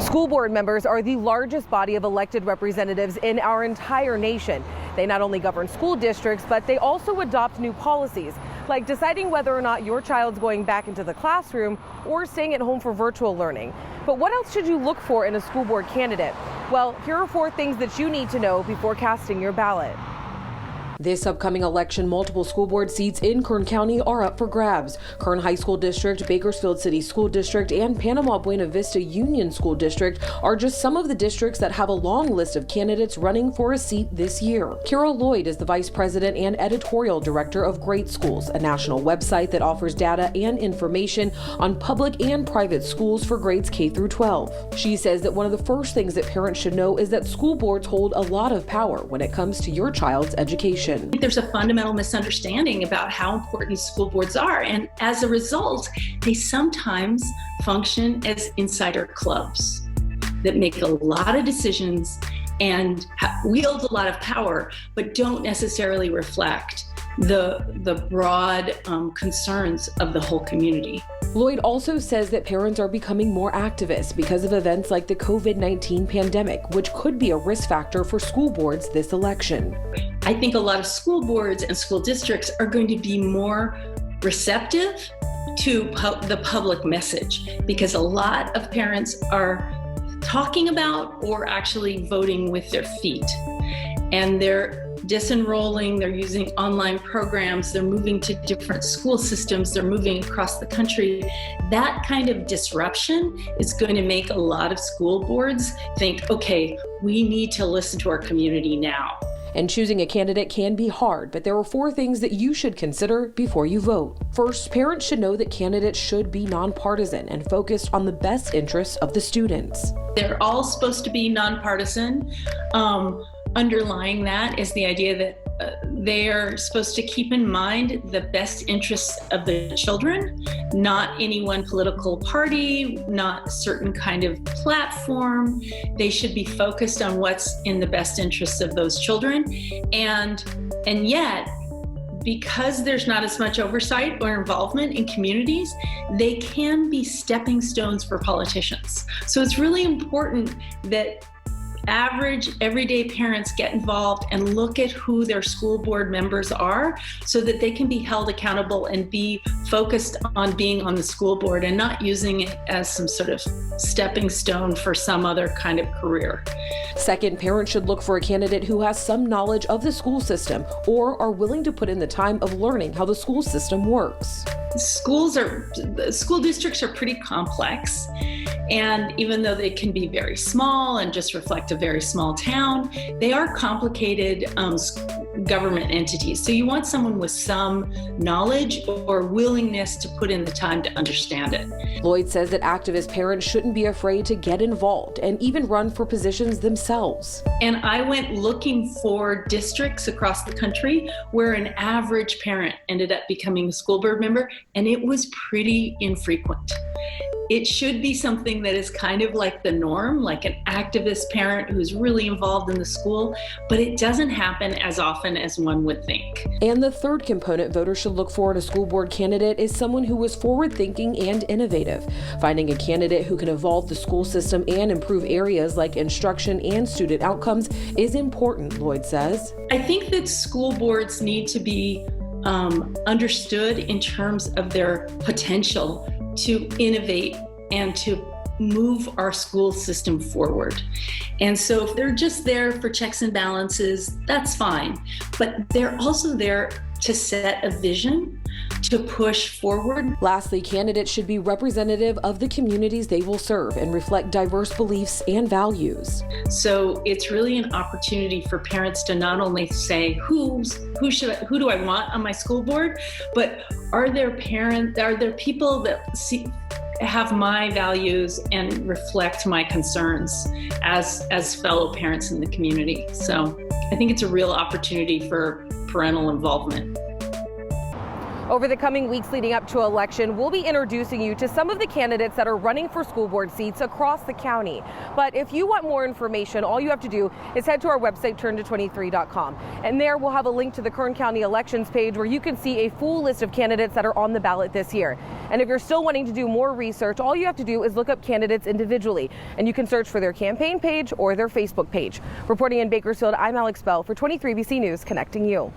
School board members are the largest body of elected representatives in our entire nation. They not only govern school districts, but they also adopt new policies, like deciding whether or not your child's going back into the classroom or staying at home for virtual learning. But what else should you look for in a school board candidate? Well, here are 4 things that you need to know before casting your ballot. This upcoming election, multiple school board seats in Kern County are up for grabs. Kern High School District, Bakersfield City School District, and Panama Buena Vista Union School District are just some of the districts that have a long list of candidates running for a seat this year. Carol Lloyd is the Vice President and Editorial Director of Great Schools, a national website that offers data and information on public and private schools for grades K through 12. She says that one of the first things that parents should know is that school boards hold a lot of power when it comes to your child's education. There's a fundamental misunderstanding about how important school boards are, and as a result, they sometimes function as insider clubs that make a lot of decisions and wield a lot of power, but don't necessarily reflect the broad concerns of the whole community. Lloyd also says that parents are becoming more activist because of events like the COVID-19 pandemic, which could be a risk factor for school boards this election. I think a lot of school boards and school districts are going to be more receptive to the public message, because a lot of parents are talking about or actually voting with their feet. And they're disenrolling, they're using online programs, they're moving to different school systems, they're moving across the country. That kind of disruption is going to make a lot of school boards think, okay, we need to listen to our community now. And choosing a candidate can be hard, but there are 4 things that you should consider before you vote. First, parents should know that candidates should be nonpartisan and focused on the best interests of the students. They're all supposed to be nonpartisan. Underlying that is the idea that they are supposed to keep in mind the best interests of the children, not any one political party, not a certain kind of platform. They should be focused on what's in the best interests of those children. And yet, because there's not as much oversight or involvement in communities, they can be stepping stones for politicians. So it's really important that average, everyday parents get involved and look at who their school board members are so that they can be held accountable and be focused on being on the school board and not using it as some sort of stepping stone for some other kind of career. Second, parents should look for a candidate who has some knowledge of the school system or are willing to put in the time of learning how the school system works. School districts are pretty complex, and even though they can be very small and just reflect a very small town, they are complicated government entities. So you want someone with some knowledge or willingness to put in the time to understand it. Lloyd says that activist parents shouldn't be afraid to get involved and even run for positions themselves. And I went looking for districts across the country where an average parent ended up becoming a school board member, and it was pretty infrequent. It should be something that is kind of like the norm, like an activist parent who's really involved in the school, but it doesn't happen as often as one would think. And the third component voters should look for in a school board candidate is someone who is forward-thinking and innovative. Finding a candidate who can evolve the school system and improve areas like instruction and student outcomes is important, Lloyd says. I think that school boards need to be understood in terms of their potential to innovate and to move our school system forward. And so if they're just there for checks and balances, that's fine. But they're also there to set a vision, to push forward. Lastly, candidates should be representative of the communities they will serve and reflect diverse beliefs and values. So it's really an opportunity for parents to not only say, who do I want on my school board, but are there people that have my values and reflect my concerns as fellow parents in the community. So I think it's a real opportunity for parental involvement. Over the coming weeks leading up to election, we'll be introducing you to some of the candidates that are running for school board seats across the county. But if you want more information, all you have to do is head to our website, turnto23.com. And there we'll have a link to the Kern County elections page where you can see a full list of candidates that are on the ballot this year. And if you're still wanting to do more research, all you have to do is look up candidates individually, and you can search for their campaign page or their Facebook page. Reporting in Bakersfield, I'm Alex Bell for 23BC News, connecting you.